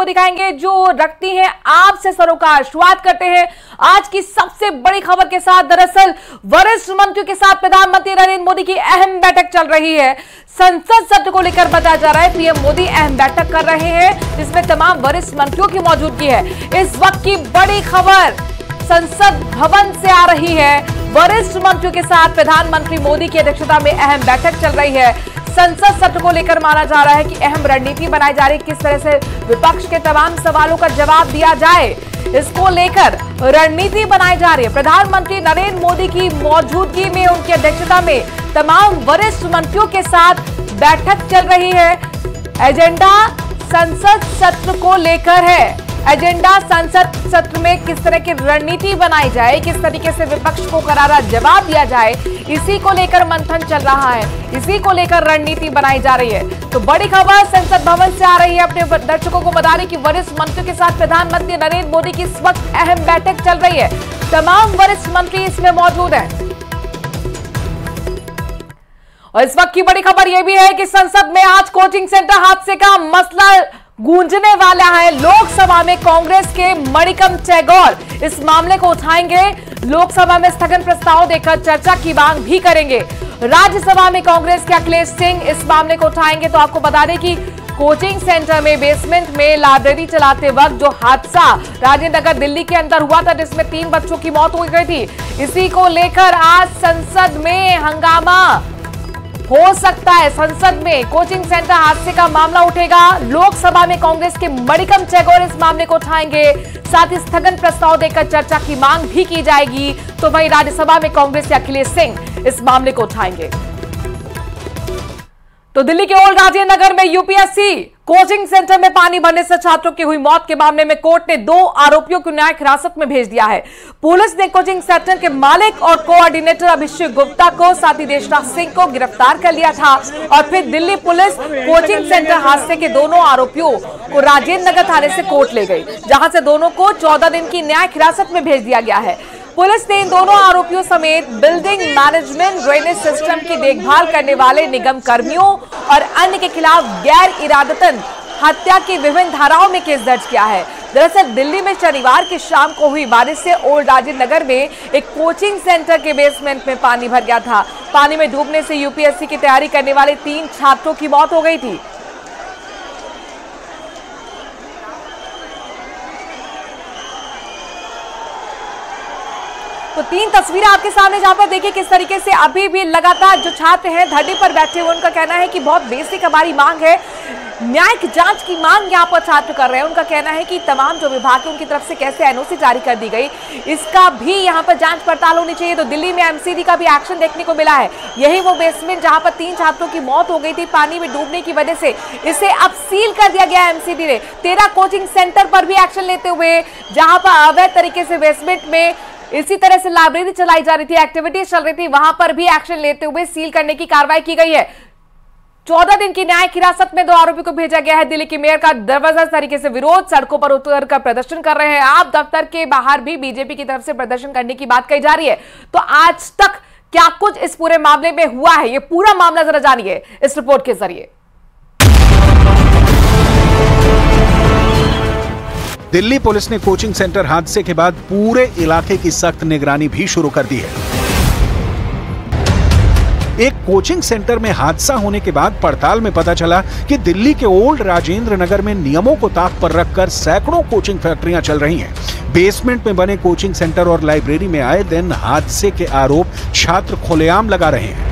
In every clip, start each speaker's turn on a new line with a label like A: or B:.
A: आपको दिखाएंगे जो रखती हैं आपसे सरोकार। शुरुआत करते हैं आज की सबसे बड़ी खबर के साथ। दरअसल वरिष्ठ मंत्रियों के साथ प्रधानमंत्री नरेंद्र मोदी की अहम बैठक चल रही है। संसद सत्र को लेकर बताया जा रहा है पीएम मोदी अहम बैठक कर रहे हैं जिसमें तमाम वरिष्ठ मंत्रियों की मौजूदगी है। इस वक्त की बड़ी खबर संसद भवन से आ रही है। वरिष्ठ मंत्रियों के साथ प्रधानमंत्री मोदी की अध्यक्षता में अहम बैठक चल रही है। संसद सत्र को लेकर माना जा रहा है कि अहम रणनीति बनाई जा रही है, किस तरह से विपक्ष के तमाम सवालों का जवाब दिया जाए, इसको लेकर रणनीति बनाई जा रही है। प्रधानमंत्री नरेंद्र मोदी की मौजूदगी में, उनकी अध्यक्षता में तमाम वरिष्ठ मंत्रियों के साथ बैठक चल रही है। एजेंडा संसद सत्र को लेकर है। एजेंडा संसद सत्र में किस तरह की रणनीति बनाई जाए, किस तरीके से विपक्ष को करारा जवाब दिया जाए, इसी को लेकर मंथन चल रहा है, इसी को लेकर रणनीति बनाई जा रही है। तो बड़ी खबर संसद भवन से आ रही है। अपने दर्शकों को बता दें कि वरिष्ठ मंत्रियों के साथ प्रधानमंत्री नरेंद्र मोदी की इस वक्त अहम बैठक चल रही है। तमाम वरिष्ठ मंत्री इसमें मौजूद हैं। और इस वक्त की बड़ी खबर यह भी है कि संसद में आज कोचिंग सेंटर हादसे का मसला गूंजने वाला है। लोकसभा में कांग्रेस के मणिकम चैगोर इस मामले को उठाएंगे। लोकसभा में स्थगन प्रस्ताव देकर चर्चा की मांग भी करेंगे। राज्यसभा में कांग्रेस के अखिलेश सिंह इस मामले को उठाएंगे। तो आपको बता दें कि कोचिंग सेंटर में बेसमेंट में लाइब्रेरी चलाते वक्त जो हादसा राजेंद्र नगर दिल्ली के अंदर हुआ था जिसमें 3 बच्चों की मौत हो गई थी, इसी को लेकर आज संसद में हंगामा हो सकता है। संसद में कोचिंग सेंटर हादसे का मामला उठेगा। लोकसभा में कांग्रेस के मणिकम चैगोर इस मामले को उठाएंगे। साथ ही स्थगन प्रस्ताव देकर चर्चा की मांग भी की जाएगी। तो वहीं राज्यसभा में कांग्रेस के अखिलेश सिंह इस मामले को उठाएंगे। तो दिल्ली के ओल्ड राजेंद्र नगर में यूपीएससी कोचिंग सेंटर में पानी भरने से छात्रों की हुई मौत के मामले में कोर्ट ने 2 आरोपियों को न्यायिक हिरासत में भेज दिया है। पुलिस ने कोचिंग सेंटर के मालिक और कोऑर्डिनेटर अभिषेक गुप्ता को, साथ ही देशराज सिंह को गिरफ्तार कर लिया था। और फिर दिल्ली पुलिस कोचिंग सेंटर हादसे के दोनों आरोपियों को राजेंद्र नगर थाने से कोर्ट ले गई, जहां से दोनों को 14 दिन की न्यायिक हिरासत में भेज दिया गया है। पुलिस ने इन दोनों आरोपियों समेत बिल्डिंग मैनेजमेंट, ड्रेनेज सिस्टम की देखभाल करने वाले निगम कर्मियों और अन्य के खिलाफ गैर इरादतन हत्या की विभिन्न धाराओं में केस दर्ज किया है। दरअसल दिल्ली में शनिवार की शाम को हुई बारिश से ओल्ड राजेंद्र नगर में एक कोचिंग सेंटर के बेसमेंट में पानी भर गया था। पानी में डूबने से यूपीएससी की तैयारी करने वाले 3 छात्रों की मौत हो गई थी। तो 3 तस्वीरें आपके सामने, जहां पर देखिए किस तरीके से अभी भी लगातार जो छात्र हैं धरने पर बैठे हुए, उनका कहना है कि बहुत बेसिक हमारी मांग है, न्यायिक जांच की मांग यहां पर छात्र कर रहे हैं। उनका कहना है कि तमाम जो विभाग है उनकी तरफ से कैसे एनओसी जारी कर दी गई, इसका भी यहां पर जांच पड़ताल होनी चाहिए। तो दिल्ली में एमसीडी का भी एक्शन देखने को मिला है। यही वो बेसमेंट जहां पर 3 छात्रों की मौत हो गई थी पानी में डूबने की वजह से, इसे अब सील कर दिया गया है एमसीडी ने। 13 कोचिंग सेंटर पर भी एक्शन लेते हुए, जहां पर अवैध तरीके से बेसमेंट में इसी तरह से लाइब्रेरी चलाई जा रही थी, एक्टिविटीज चल रही थी, वहां पर भी एक्शन लेते हुए सील करने की कार्रवाई की गई है। 14 दिन की न्यायिक हिरासत में 2 आरोपी को भेजा गया है। दिल्ली के मेयर का जबरदस्त तरीके से विरोध, सड़कों पर उतरकर प्रदर्शन कर रहे हैं। आप दफ्तर के बाहर भी बीजेपी की तरफ से प्रदर्शन करने की बात कही जा रही है। तो आज तक क्या कुछ इस पूरे मामले में हुआ है, ये पूरा मामला जरा जानिए इस रिपोर्ट के जरिए।
B: दिल्ली पुलिस ने कोचिंग सेंटर हादसे के बाद पूरे इलाके की सख्त निगरानी भी शुरू कर दी है। एक कोचिंग सेंटर में हादसा होने के बाद पड़ताल में पता चला कि दिल्ली के ओल्ड राजेंद्र नगर में नियमों को ताक पर रखकर सैकड़ों कोचिंग फैक्ट्रियां चल रही हैं। बेसमेंट में बने कोचिंग सेंटर और लाइब्रेरी में आए दिन हादसे के आरोप छात्र खुलेआम लगा रहे हैं।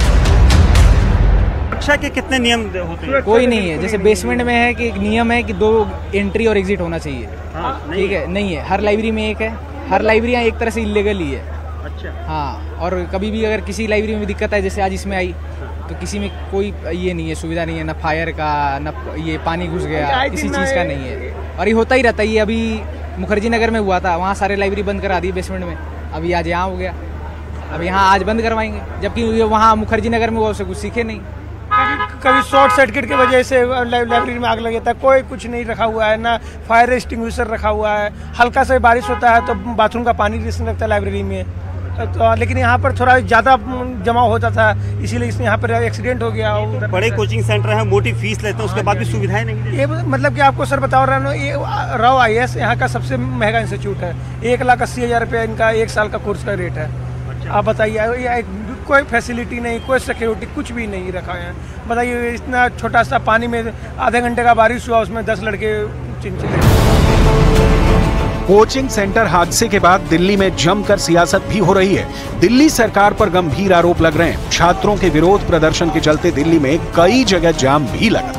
C: सुरक्षा के कितने नियम होते हैं?
D: कोई नहीं है। जैसे बेसमेंट में है कि एक नियम है कि 2 एंट्री और एग्जिट होना चाहिए। ठीक है, नहीं है। हर लाइब्रेरी में एक है। हर लाइब्रेरियाँ एक तरह से इल्लीगल ही है।
C: अच्छा।
D: हाँ, और कभी भी अगर किसी लाइब्रेरी में दिक्कत है, जैसे आज इसमें आई, तो किसी में कोई ये नहीं है, सुविधा नहीं है, ना फायर का, ना ये पानी घुस गया, किसी चीज़ का नहीं है। और ये होता ही रहता है। ये अभी मुखर्जी नगर में हुआ था, वहाँ सारे लाइब्रेरी बंद करा दी बेसमेंट में। अभी आज यहाँ हो गया, अब यहाँ आज बंद करवाएंगे, जबकि वहाँ मुखर्जी नगर में वो उससे कुछ सीखे नहीं।
E: कभी शॉर्ट सर्किट की वजह से लाइब्रेरी में आग लग जाता है, कोई कुछ नहीं रखा हुआ है, ना फायर एक्सटिंग्विशर रखा हुआ है। हल्का सा बारिश होता है तो बाथरूम का पानी रिसने लगता है लाइब्रेरी में। तो लेकिन यहाँ पर थोड़ा ज़्यादा जमा होता था, इसीलिए इसमें यहाँ पर एक्सीडेंट हो गया।
C: बड़े कोचिंग सेंटर है, मोटी फीस लेते हैं, उसके बाद भी सुविधाएं नहीं।
E: ये मतलब कि आपको सर बता रहा हूँ, ये राव IAS यहाँ का सबसे महंगा इंस्टीट्यूट है। 1,80,000 रुपये इनका 1 साल का कोर्स का रेट है। आप बताइए, कोई फैसिलिटी नहीं, कोई सिक्योरिटी, कुछ भी नहीं रखा है। बताइए, इतना छोटा सा पानी में आधे घंटे का बारिश हुआ, उसमें 10 लड़के चिंचिले।
B: कोचिंग सेंटर हादसे के बाद दिल्ली में जमकर सियासत भी हो रही है। दिल्ली सरकार पर गंभीर आरोप लग रहे हैं। छात्रों के विरोध प्रदर्शन के चलते दिल्ली में कई जगह जाम भी लगा।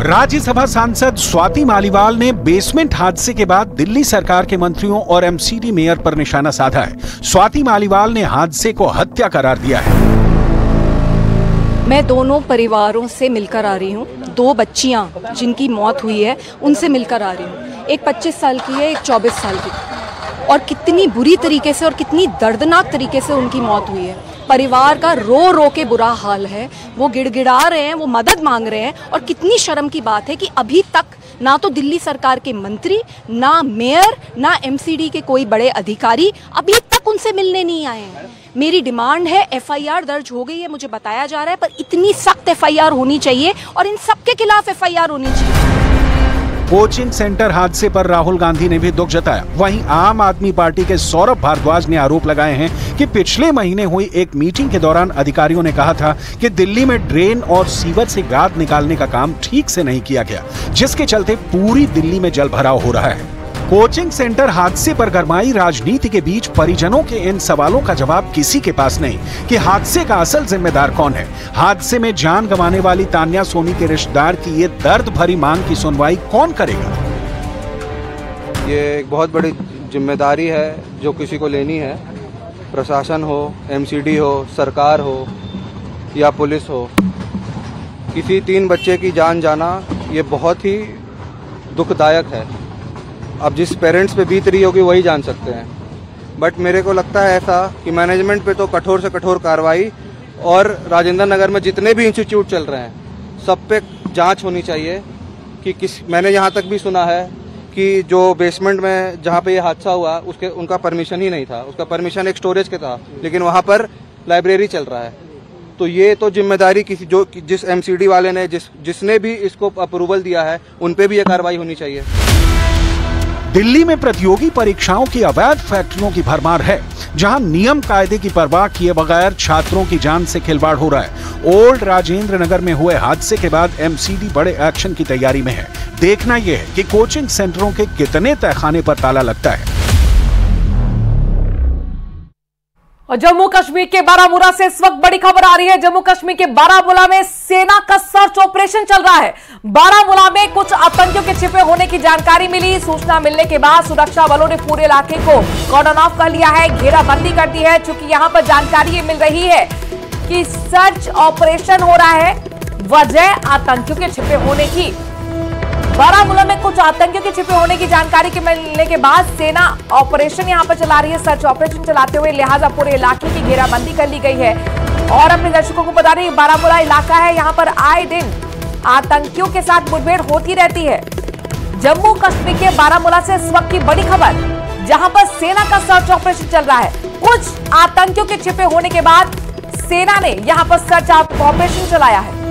B: राज्यसभा सांसद स्वाति मालीवाल ने बेसमेंट हादसे के बाद दिल्ली सरकार के मंत्रियों और MCD मेयर पर निशाना साधा है। स्वाति मालीवाल ने हादसे को हत्या करार दिया है।
F: मैं दोनों परिवारों से मिलकर आ रही हूँ। 2 बच्चियाँ जिनकी मौत हुई है उनसे मिलकर आ रही हूँ। एक 25 साल की है, एक 24 साल की, और कितनी बुरी तरीके से और कितनी दर्दनाक तरीके से उनकी मौत हुई है। परिवार का रो रो के बुरा हाल है। वो गिड़गिड़ा रहे हैं, वो मदद मांग रहे हैं। और कितनी शर्म की बात है कि अभी तक ना तो दिल्ली सरकार के मंत्री, ना मेयर, ना MCD के कोई बड़े अधिकारी अभी तक उनसे मिलने नहीं आए हैं। मेरी डिमांड है, FIR दर्ज हो गई है, मुझे बताया जा रहा है, पर इतनी सख्त FIR होनी चाहिए और इन सबके खिलाफ FIR होनी चाहिए।
B: कोचिंग सेंटर हादसे पर राहुल गांधी ने भी दुख जताया। वहीं आम आदमी पार्टी के सौरभ भारद्वाज ने आरोप लगाए हैं कि पिछले महीने हुई एक मीटिंग के दौरान अधिकारियों ने कहा था कि दिल्ली में ड्रेन और सीवर से गाद निकालने का काम ठीक से नहीं किया गया, जिसके चलते पूरी दिल्ली में जलभराव हो रहा है। कोचिंग सेंटर हादसे पर गरमाई राजनीति के बीच परिजनों के इन सवालों का जवाब किसी के पास नहीं कि हादसे का असल जिम्मेदार कौन है। हादसे में जान गंवाने वाली तान्या सोनी के रिश्तेदार की ये दर्द भरी मांग की सुनवाई कौन करेगा?
G: ये एक बहुत बड़ी जिम्मेदारी है जो किसी को लेनी है। प्रशासन हो, MCD हो, सरकार हो या पुलिस हो, किसी 3 बच्चे की जान जाना ये बहुत ही दुखदायक है। अब जिस पेरेंट्स पे बीत रही होगी वही जान सकते हैं। बट मेरे को लगता है ऐसा कि मैनेजमेंट पे तो कठोर से कठोर कार्रवाई, और राजेंद्र नगर में जितने भी इंस्टीट्यूट चल रहे हैं सब पे जांच होनी चाहिए कि मैंने यहाँ तक भी सुना है कि जो बेसमेंट में जहाँ पे ये हादसा हुआ उनका परमिशन ही नहीं था। उसका परमिशन एक स्टोरेज के था, लेकिन वहाँ पर लाइब्रेरी चल रहा है। तो ये तो जिम्मेदारी जिस MCD वाले ने जिसने भी इसको अप्रूवल दिया है उन पे भी ये कार्रवाई होनी चाहिए।
B: दिल्ली में प्रतियोगी परीक्षाओं की अवैध फैक्ट्रियों की भरमार है, जहां नियम कायदे की परवाह किए बगैर छात्रों की जान से खिलवाड़ हो रहा है। ओल्ड राजेंद्र नगर में हुए हादसे के बाद MCD बड़े एक्शन की तैयारी में है। देखना यह है कि कोचिंग सेंटरों के कितने तहखाने पर ताला लगता है।
A: और जम्मू कश्मीर के बारामूला से इस वक्त बड़ी खबर आ रही है। जम्मू कश्मीर के बारामूला में सेना का सर्च ऑपरेशन चल रहा है। बारामूला में कुछ आतंकियों के छिपे होने की जानकारी मिली। सूचना मिलने के बाद सुरक्षा बलों ने पूरे इलाके को कॉर्डन ऑफ कर लिया है, घेराबंदी कर दी है। चूंकि यहां पर जानकारी ये मिल रही है कि सर्च ऑपरेशन हो रहा है, वजह आतंकियों के छिपे होने की। बारामूला में कुछ आतंकियों के छिपे होने की जानकारी के मिलने के बाद सेना ऑपरेशन यहां पर चला रही है। सर्च ऑपरेशन चलाते हुए लिहाजा पूरे इलाके की घेराबंदी कर ली गई है। और अपने दर्शकों को बता दें, बारामूला इलाका है, यहां पर आए दिन आतंकियों के साथ मुठभेड़ होती रहती है। जम्मू कश्मीर के बारामूला से इस वक्त की बड़ी खबर, जहां पर सेना का सर्च ऑपरेशन चल रहा है। कुछ आतंकियों के छिपे होने के बाद सेना ने यहां पर सर्च ऑपरेशन चलाया है।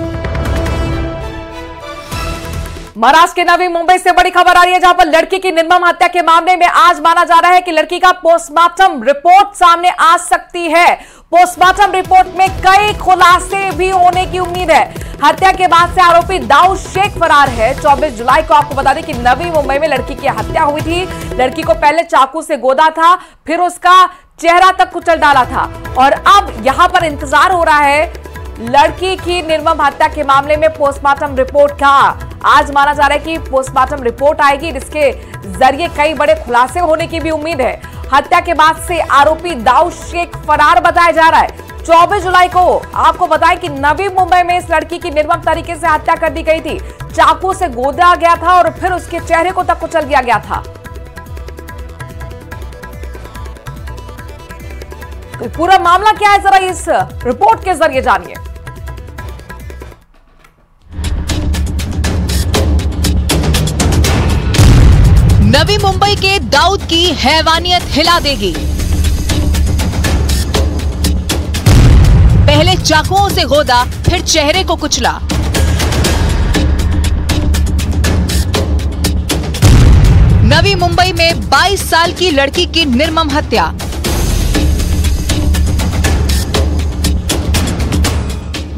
A: महाराष्ट्र के नवी मुंबई से बड़ी खबर आ रही है, जहां पर लड़की की निर्मम हत्या के मामले में आज माना जा रहा है कि लड़की का पोस्टमार्टम रिपोर्ट सामने आ सकती है। पोस्टमार्टम रिपोर्ट में कई खुलासे भी होने की उम्मीद है। हत्या के बाद से आरोपी दाऊद शेख फरार है। 24 जुलाई को आपको बता दें कि नवी मुंबई में लड़की की हत्या हुई थी। लड़की को पहले चाकू से गोदा था, फिर उसका चेहरा तक कुचल डाला था, और अब यहां पर इंतजार हो रहा है लड़की की निर्मम हत्या के मामले में पोस्टमार्टम रिपोर्ट का। आज माना जा रहा है कि पोस्टमार्टम रिपोर्ट आएगी, जिसके जरिए कई बड़े खुलासे होने की भी उम्मीद है। हत्या के बाद से आरोपी दाऊद शेख फरार बताया जा रहा है। 24 जुलाई को आपको बताएं कि नवी मुंबई में इस लड़की की निर्मम तरीके से हत्या कर दी गई थी। चाकू से गोदा गया था और फिर उसके चेहरे को तक कुचल दिया गया था। तो पूरा मामला क्या है, जरा इस रिपोर्ट के जरिए जानिए।
H: नवी मुंबई के दाऊद की हैवानियत हिला देगी। पहले चाकुओं से गोदा, फिर चेहरे को कुचला। नवी मुंबई में 22 साल की लड़की की निर्मम हत्या।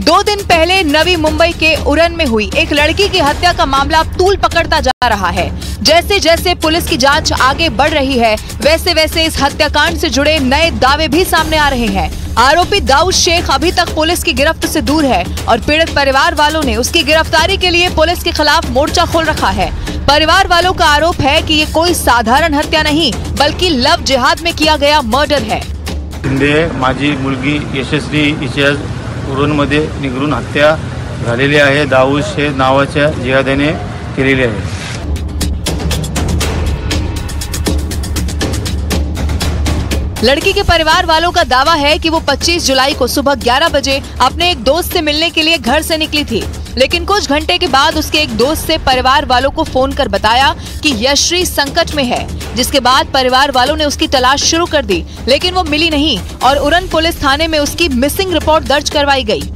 H: दो दिन पहले नवी मुंबई के उरन में हुई एक लड़की की हत्या का मामला तूल पकड़ता जा रहा है। जैसे जैसे पुलिस की जांच आगे बढ़ रही है, वैसे वैसे इस हत्याकांड से जुड़े नए दावे भी सामने आ रहे हैं। आरोपी दाऊद शेख अभी तक पुलिस की गिरफ्त से दूर है और पीड़ित परिवार वालों ने उसकी गिरफ्तारी के लिए पुलिस के खिलाफ मोर्चा खोल रखा है। परिवार वालों का आरोप है कि ये कोई साधारण हत्या नहीं, बल्कि लव जिहाद में किया गया मर्डर है।
I: शिंदे माझी मुलगी यशस्वी हिच्या उरणमध्ये निगरून हत्या झालेली आहे। दाऊद शेख नावाच्या जिहाद्याने केलेली आहे।
H: लड़की के परिवार वालों का दावा है कि वो 25 जुलाई को सुबह 11 बजे अपने एक दोस्त से मिलने के लिए घर से निकली थी, लेकिन कुछ घंटे के बाद उसके एक दोस्त से परिवार वालों को फोन कर बताया कि यशश्री संकट में है, जिसके बाद परिवार वालों ने उसकी तलाश शुरू कर दी, लेकिन वो मिली नहीं और उरन पुलिस थाने में उसकी मिसिंग रिपोर्ट दर्ज करवाई गई।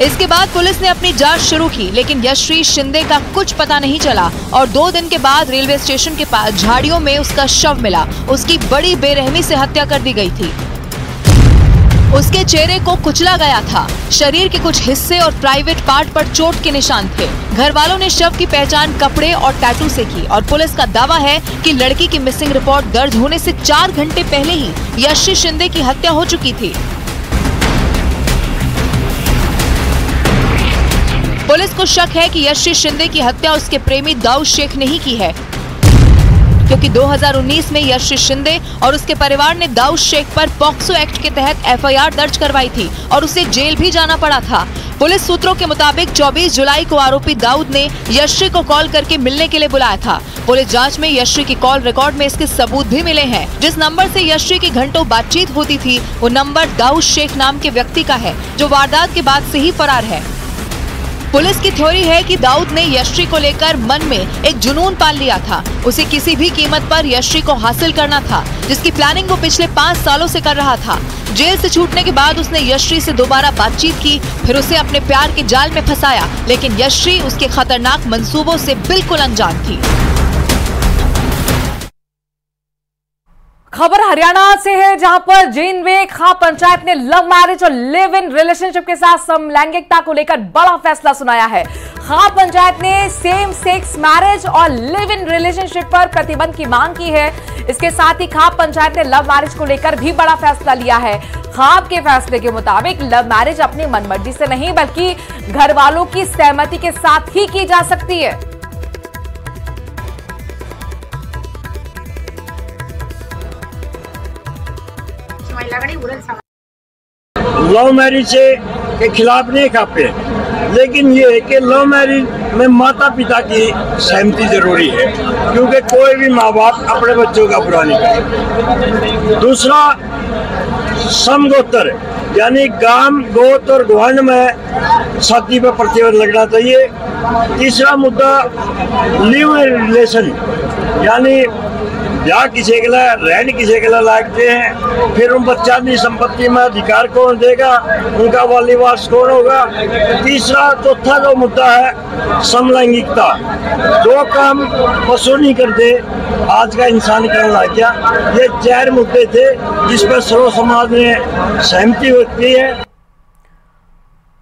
H: इसके बाद पुलिस ने अपनी जांच शुरू की, लेकिन यशश्री शिंदे का कुछ पता नहीं चला और 2 दिन के बाद रेलवे स्टेशन के पास झाड़ियों में उसका शव मिला। उसकी बड़ी बेरहमी से हत्या कर दी गई थी। उसके चेहरे को कुचला गया था। शरीर के कुछ हिस्से और प्राइवेट पार्ट पर चोट के निशान थे। घर वालों ने शव की पहचान कपड़े और टैटू से की और पुलिस का दावा है कि लड़की की मिसिंग रिपोर्ट दर्ज होने से 4 घंटे पहले ही यशश्री शिंदे की हत्या हो चुकी थी। पुलिस को शक है कि यशश्री शिंदे की हत्या उसके प्रेमी दाऊद शेख ने ही की है, क्योंकि 2019 में यशश्री शिंदे और उसके परिवार ने दाऊद शेख पर पॉक्सो एक्ट के तहत एफआईआर दर्ज करवाई थी और उसे जेल भी जाना पड़ा था। पुलिस सूत्रों के मुताबिक 24 जुलाई को आरोपी दाऊद ने यशश्री को कॉल करके मिलने के लिए बुलाया था। पुलिस जांच में यशश्री की कॉल रिकॉर्ड में इसके सबूत भी मिले हैं। जिस नंबर से यशश्री की घंटों बातचीत होती थी, वो नंबर दाऊद शेख नाम के व्यक्ति का है, जो वारदात के बाद से ही फरार है। पुलिस की थ्योरी है कि दाऊद ने यशश्री को लेकर मन में एक जुनून पाल लिया था। उसे किसी भी कीमत पर यशश्री को हासिल करना था, जिसकी प्लानिंग वो पिछले 5 सालों से कर रहा था। जेल से छूटने के बाद उसने यशश्री से दोबारा बातचीत की, फिर उसे अपने प्यार के जाल में फंसाया, लेकिन यशश्री उसके खतरनाक मंसूबों से बिल्कुल अनजान थी।
A: खबर हरियाणा से है, जहां पर जींद खां पंचायत ने लव मैरिज और लिव इन रिलेशनशिप के साथ समलैंगिकता को लेकर बड़ा फैसला सुनाया है। खां पंचायत ने सेम सेक्स मैरिज और लिव इन रिलेशनशिप पर प्रतिबंध की मांग की है। इसके साथ ही खां पंचायत ने लव मैरिज को लेकर भी बड़ा फैसला लिया है। खां के फैसले के मुताबिक लव मैरिज अपनी मनमर्जी से नहीं, बल्कि घर वालों की सहमति के साथ ही की जा सकती है।
J: लव मैरिज के खिलाफ नहीं कापे, लेकिन ये है कि लव मैरिज में माता पिता की सहमति जरूरी है, क्योंकि कोई भी माँ बाप अपने बच्चों का बुरा नहीं करे। दूसरा, समगोत्र यानी गाम, गोत्र और ग्वांड में शादी पर प्रतिबंध लगना चाहिए। तीसरा मुद्दा, लिव इन रिलेशन यानी या किसी के लिए रहने किसी के लिए लागते हैं, फिर उन बच्चा की संपत्ति में अधिकार कौन देगा, उनका वालीवास कौन होगा। तीसरा चौथा जो मुद्दा है समलैंगिकता, 2 काम पशु नहीं करते, आज का इंसान करने लग गया। ये 4 मुद्दे थे जिस पर सर्व समाज में सहमति होती है।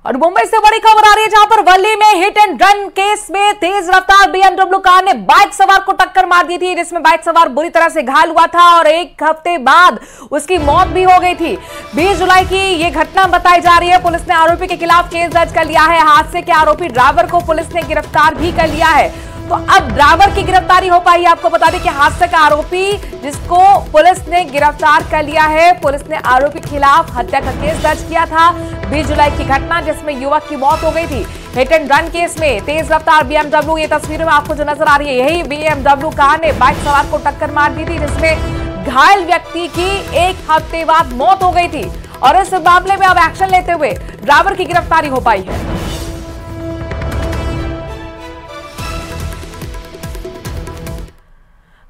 A: और मुंबई से बड़ी खबर आ रही है, जहां पर वर्ली में हिट एंड रन केस में तेज रफ्तार BMW कार ने बाइक सवार को टक्कर मार दी थी, जिसमें बाइक सवार बुरी तरह से घायल हुआ था और 1 हफ्ते बाद उसकी मौत भी हो गई थी। 20 जुलाई की ये घटना बताई जा रही है। पुलिस ने आरोपी के खिलाफ केस दर्ज कर लिया है। हादसे के आरोपी ड्राइवर को पुलिस ने गिरफ्तार भी कर लिया है। तो अब ड्राइवर की गिरफ्तारी हो पाई है। आपको बता दें कि हादसे का आरोपी जिसको पुलिस ने गिरफ्तार कर लिया है, पुलिस ने आरोपी के खिलाफ हत्या का केस दर्ज किया था। 20 जुलाई की घटना जिसमें युवक की मौत हो गई थी। हिट एंड रन केस में तेज रफ्तार BMW, ये तस्वीरों में आपको जो नजर आ रही है, यही BMW कार ने बाइक सवार को टक्कर मार दी थी, जिसमें घायल व्यक्ति की 1 हफ्ते बाद मौत हो गई थी। और इस मामले में अब एक्शन लेते हुए ड्राइवर की गिरफ्तारी हो पाई है।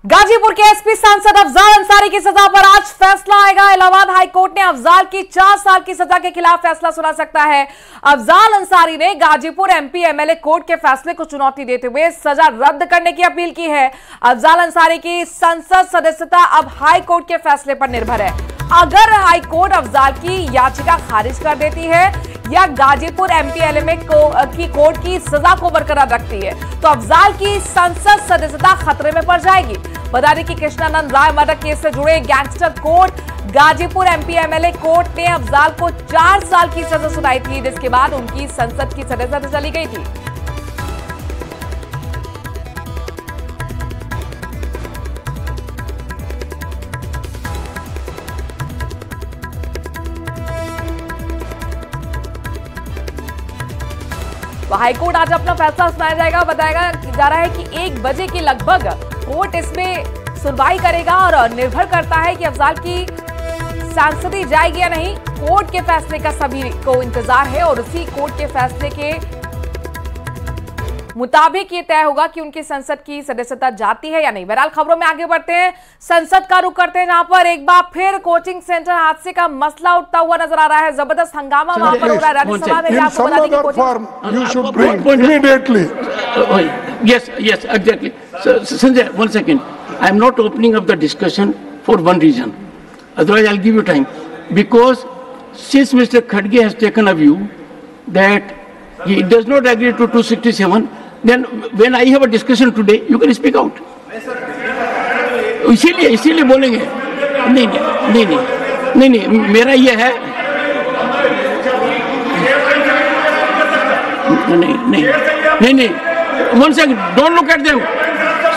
A: गाजीपुर के एसपी सांसद अफजाल अंसारी की सजा पर आज फैसला आएगा। इलाहाबाद हाईकोर्ट ने अफजाल की 4 साल की सजा के खिलाफ फैसला सुना सकता है। अफजाल अंसारी ने गाजीपुर एमपी एमएलए कोर्ट के फैसले को चुनौती देते हुए सजा रद्द करने की अपील की है। अफजाल अंसारी की संसद सदस्यता अब हाईकोर्ट के फैसले पर निर्भर है। अगर हाईकोर्ट अफजाल की याचिका खारिज कर देती है या गाजीपुर एमपी एमएलए की कोर्ट की सजा को बरकरार रखती है तो अफजाल की संसद सदस्यता खतरे में पड़ जाएगी। बता दें कि कृष्णानंद राय मर्डर केस से जुड़े gangster court Ghazipur MP MLA court ने अफजाल को 4 साल की सजा सुनाई थी, जिसके बाद उनकी संसद की सदस्यता चली गई थी। हाईकोर्ट आज अपना फैसला सुनाया जाएगा। बताया जा रहा है कि 1 बजे के लगभग कोर्ट इसमें सुनवाई करेगा और निर्भर करता है कि अफजाल की सांसदी जाएगी या नहीं। कोर्ट के फैसले का सभी को इंतजार है और उसी कोर्ट के फैसले के मुताबिक ये तय होगा कि उनकी संसद की सदस्यता जाती है या नहीं। बहरहाल खबरों में आगे बढ़ते हैं, संसद का रुख करते हैं, जहां पर एक बार फिर कोचिंग सेंटर हादसे का मसला उठता हुआ नजर आ रहा है। जबरदस्त हंगामा वहां पर हो रहा है। राज्यसभा में आपको बता दें कि
K: Sanjay, 1 second. I am not opening up the discussion for one reason. Otherwise, I'll give you time. Because since Mr. Khadge has taken a view that he does not agree to 267, then when I have a discussion today, you can speak out. इसीलिए बोलेंगे। नहीं, मेरा ये है। नहीं, 1 second, don't look at them.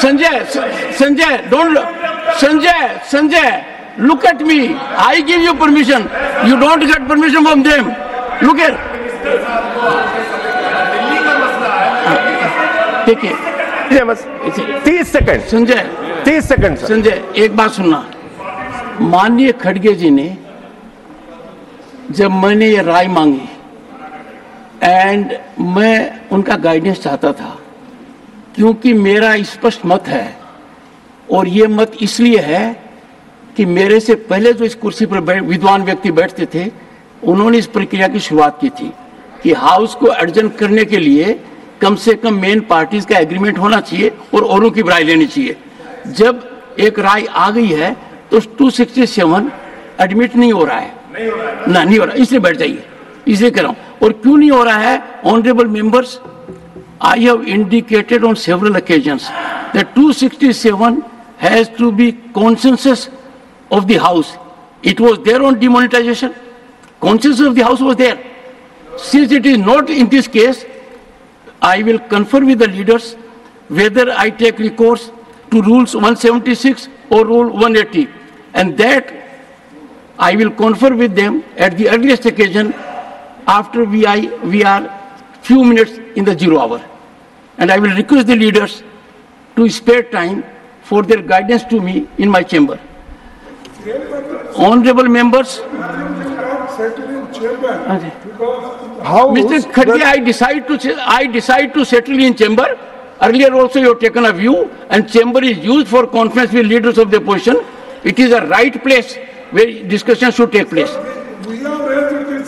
K: Sanjay, don't look. Sanjay, look at me. I give you permission. You don't get permission from them. Look here. ठीक है,
L: 30 second.
K: Sanjay
L: 30 second.
K: Sanjay, एक बात सुनना। माननीय खड़गे जी ने जब मैंने ये राय मांगी एंड मैं उनका गाइडेंस चाहता था, क्योंकि मेरा स्पष्ट मत है और ये मत इसलिए है कि मेरे से पहले जो इस कुर्सी पर विद्वान व्यक्ति बैठते थे, उन्होंने इस प्रक्रिया की शुरुआत की थी कि हाउस को एडजर्न करने के लिए कम से कम मेन पार्टीज का एग्रीमेंट होना चाहिए और औरों की राय लेनी चाहिए। जब एक राय आ गई है तो 267 एडमिट नहीं हो रहा है, नहीं हो रहा, इसलिए बैठ जाइए, इसलिए कह रहा हूं। और क्यों नहीं हो रहा है? Honourable members, I have indicated on several occasions that 267 has to be consensus of the House. It was there on demonetization. Consensus of the House was there. Since it is not in this case, I will confer with the leaders whether I take recourse to rules 176 or rule 180, and that I will confer with them at the earliest occasion after we are few minutes in the 0 hour, and I will request the leaders to spare time for their guidance to me in my chamber. Honorable members, Mr. Khadge, I decide to settle in chamber. Earlier also you have taken a view, and chamber is used for conference with leaders of the opposition. It is a right place where discussion should take place.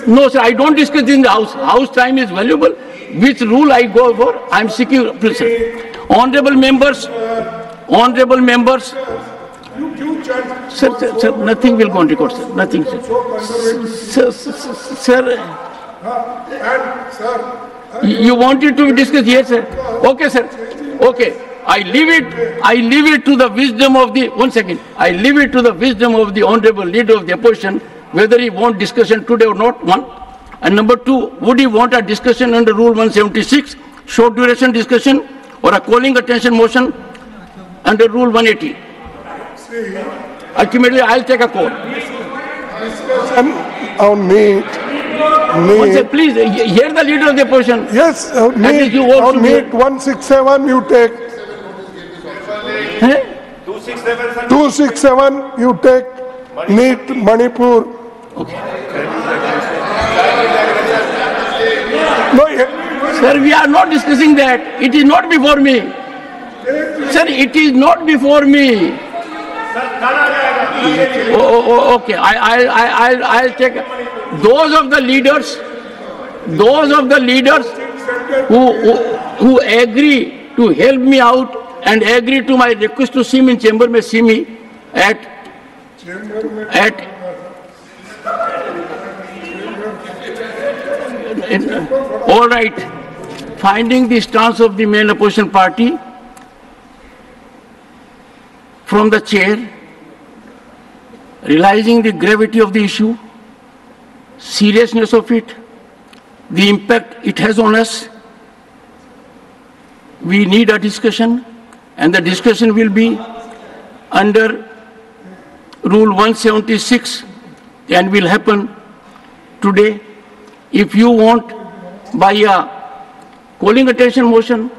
K: No, sir, I don't discuss in the house. House time is valuable. Which rule I go for? I am seeking. Please, sir. Honorable members. Sir, nothing will go on record, sir. Nothing, sir. Sir. You wanted to discuss? Yes, sir. Okay, sir. Okay. I leave it to the wisdom of the, 1 second. I leave it to the wisdom of the honorable leader of the opposition, whether he want discussion today or not, 1. And number 2, would he want a discussion under Rule 176, short duration discussion, or a calling attention motion under Rule 180? Ultimately, I'll take a call.
L: On meet.
K: Please, hear the leader of the opposition.
L: Yes, meet 167 you take. 267 you take. Meet Manipur.
K: Okay.
L: No,
K: sir, we are not discussing that. It is not before me. Sir, it is not before me. Okay, I'll take those of the leaders who agree to help me out and agree to my request to see me in chamber may see me at all right. Finding the stance of the main opposition party from the chair, realizing the gravity of the issue, seriousness of it, the impact it has on us, we need a discussion, and the discussion will be under Rule 176 and will happen today. If you want by a calling attention motion,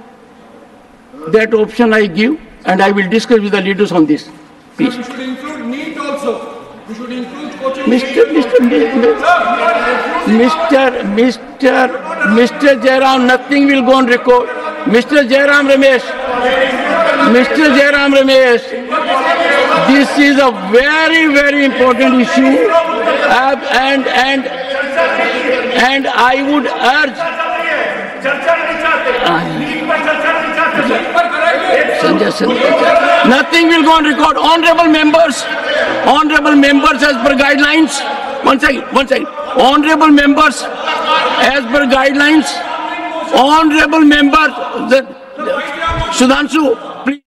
K: that option I give, and I will discuss with the leaders on this. Please.
L: We should include NEET also. We should include coaching.
K: Mr. Jairam, nothing will go on record. Mr. Jairam Ramesh, this is a very, very important issue, and I would urge. Nothing will go on record. Honorable members as per guidelines. One second. Honorable members as per guidelines. Honorable members, Sudhanshu, please.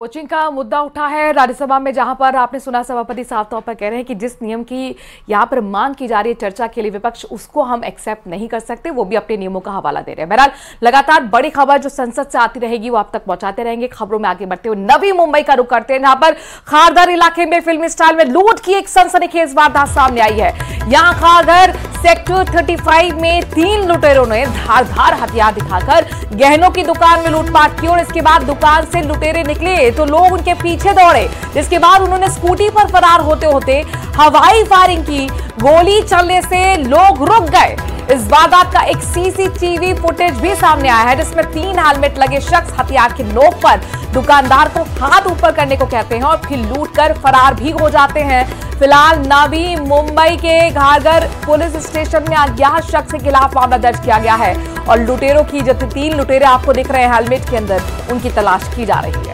A: Coaching का मुद्दा उठा है राज्यसभा में, जहां पर आपने सुना सभापति साफ तौर पर कह रहे हैं कि जिस नियम की यहां पर मांग की जा रही है चर्चा के लिए विपक्ष, उसको हम एक्सेप्ट नहीं कर सकते, वो भी अपने नियमों का हवाला दे रहे हैं। बहरहाल लगातार बड़ी खबर जो संसद से आती रहेगी वो आप तक पहुंचाते रहेंगे। खबरों में आगे बढ़ते हुए नवी मुंबई का रुख करते हैं, जहां पर खारघर इलाके में फिल्मी स्टाइल में लूट की एक सनसनीखेज वारदात सामने आई है। यहां खारघर सेक्टर 35 में 3 लुटेरों ने धारदार हथियार दिखाकर गहनों की दुकान में लूटपाट की और इसके बाद दुकान से लुटेरे निकले तो लोग उनके पीछे दौड़े, जिसके बाद उन्होंने स्कूटी पर फरार होते होते हवाई फायरिंग की। गोली चलने से लोग रुक गए। इस वारदात का एक सीसीटीवी फुटेज भी सामने आया है, जिसमें 3 हेलमेट लगे शख्स हथियार की नोक पर दुकानदार को हाथ ऊपर करने को कहते हैं और फिर लूटकर फरार भी हो जाते हैं। फिलहाल नवी मुंबई के खारघर पुलिस स्टेशन में अज्ञात शख्स के खिलाफ मामला दर्ज किया गया है और लुटेरों की जो 3 लुटेरे आपको दिख रहे हैं हेलमेट के अंदर, उनकी तलाश की जा रही है।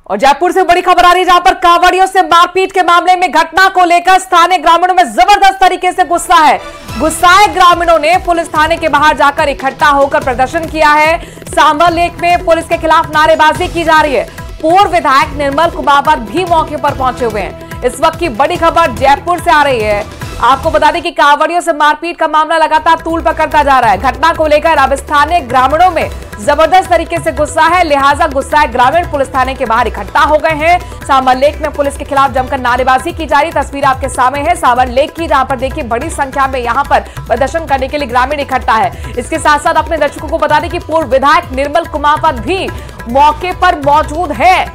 A: और जयपुर से बड़ी खबर आ रही है, जहां पर कांवड़ियों से मारपीट के मामले में घटना को लेकर स्थानीय ग्रामीणों में जबरदस्त तरीके से गुस्सा है। गुस्साए ग्रामीणों ने पुलिस थाने के बाहर जाकर इकट्ठा होकर प्रदर्शन किया है। सांभर लेक में पुलिस के खिलाफ नारेबाजी की जा रही है। पूर्व विधायक निर्मल कुमावत भी मौके पर पहुंचे हुए हैं। इस वक्त की बड़ी खबर जयपुर से आ रही है। आपको बता दें कि कांवड़ियों से मारपीट का मामला लगातार तूल पकड़ता जा रहा है। घटना को लेकर अब स्थानीय ग्रामीणों में जबरदस्त तरीके से गुस्सा है, लिहाजा गुस्साए ग्रामीण पुलिस थाने के बाहर इकट्ठा हो गए हैं। सांभर लेक में पुलिस के खिलाफ जमकर नारेबाजी की जा रही तस्वीर आपके सामने है सांभर लेक की, जहां पर देखिए बड़ी संख्या में यहां पर प्रदर्शन करने के लिए ग्रामीण इकट्ठा है। इसके साथ साथ अपने दर्शकों को बता दें कि पूर्व विधायक निर्मल कुमावत भी मौके पर मौजूद है।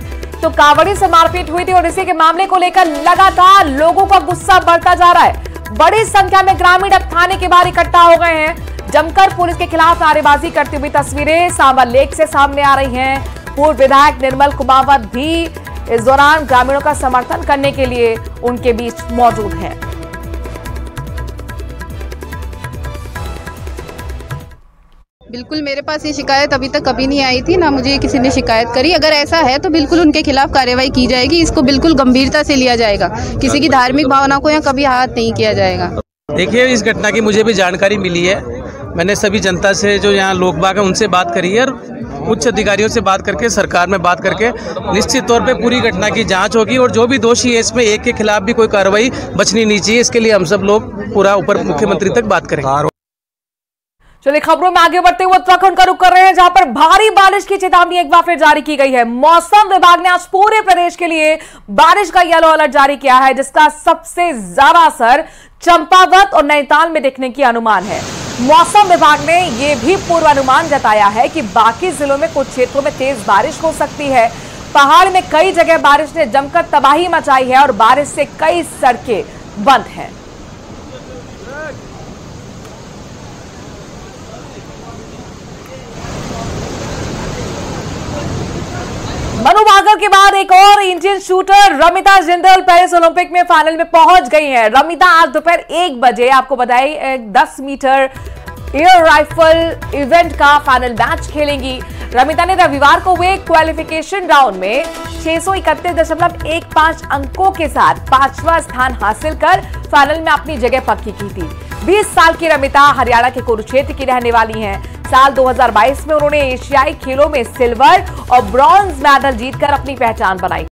A: तो कांवड़ी से मारपीट हुई थी और इसी के मामले को लेकर लगातार लोगों का गुस्सा बढ़ता जा रहा है। बड़ी संख्या में ग्रामीण अब थाने के बाहर इकट्ठा हो गए हैं। जमकर पुलिस के खिलाफ नारेबाजी करती हुई तस्वीरें सांभर लेक से सामने आ रही हैं। पूर्व विधायक निर्मल कुमावत भी इस दौरान ग्रामीणों का समर्थन करने के लिए उनके बीच मौजूद हैं।
M: बिल्कुल, मेरे पास ये शिकायत अभी तक कभी नहीं आई थी, ना मुझे किसी ने शिकायत करी। अगर ऐसा है तो बिल्कुल उनके खिलाफ कार्रवाई की जाएगी। इसको बिल्कुल गंभीरता से लिया जाएगा। किसी की धार्मिक भावना को यहाँ कभी हाथ नहीं किया जाएगा।
N: देखिए, इस घटना की मुझे भी जानकारी मिली है। मैंने सभी जनता से जो यहाँ लोग बाग है उनसे बात करी है और उच्च अधिकारियों से बात करके सरकार में बात करके निश्चित तौर पे पूरी घटना की जांच होगी और जो भी दोषी है इसमें एक के खिलाफ भी कोई कार्रवाई बचनी नहीं चाहिए। इसके लिए हम सब लोग पूरा ऊपर मुख्यमंत्री तक बात करेंगे।
A: चलिए खबरों में आगे बढ़ते हुए उत्तराखंड का रुख कर रहे हैं, जहां पर भारी बारिश की चेतावनी एक बार फिर जारी की गई है। मौसम विभाग ने आज पूरे प्रदेश के लिए बारिश का येलो अलर्ट जारी किया है, जिसका सबसे ज्यादा असर चंपावत और नैनीताल में दिखने की अनुमान है। मौसम विभाग ने यह भी पूर्वानुमान जताया है कि बाकी जिलों में कुछ क्षेत्रों में तेज बारिश हो सकती है। पहाड़ में कई जगह बारिश ने जमकर तबाही मचाई है और बारिश से कई सड़कें बंद हैं। मनु भाकर के बाद एक और Indian shooter Ramita Jindal Paris Olympic में फाइनल में पहुंच गई है। रमिता आज दोपहर 1 बजे आपको बताइए 10 मीटर एयर राइफल इवेंट का फाइनल मैच खेलेंगी। रमिता ने रविवार को हुए क्वालिफिकेशन राउंड में 631.15 अंकों के साथ 5वां स्थान हासिल कर फाइनल में अपनी जगह पक्की की थी। 20 साल की रमिता हरियाणा के कुरुक्षेत्र की रहने वाली हैं। साल 2022 में उन्होंने एशियाई खेलों में सिल्वर और ब्रॉन्ज मेडल जीतकर अपनी पहचान बनाई।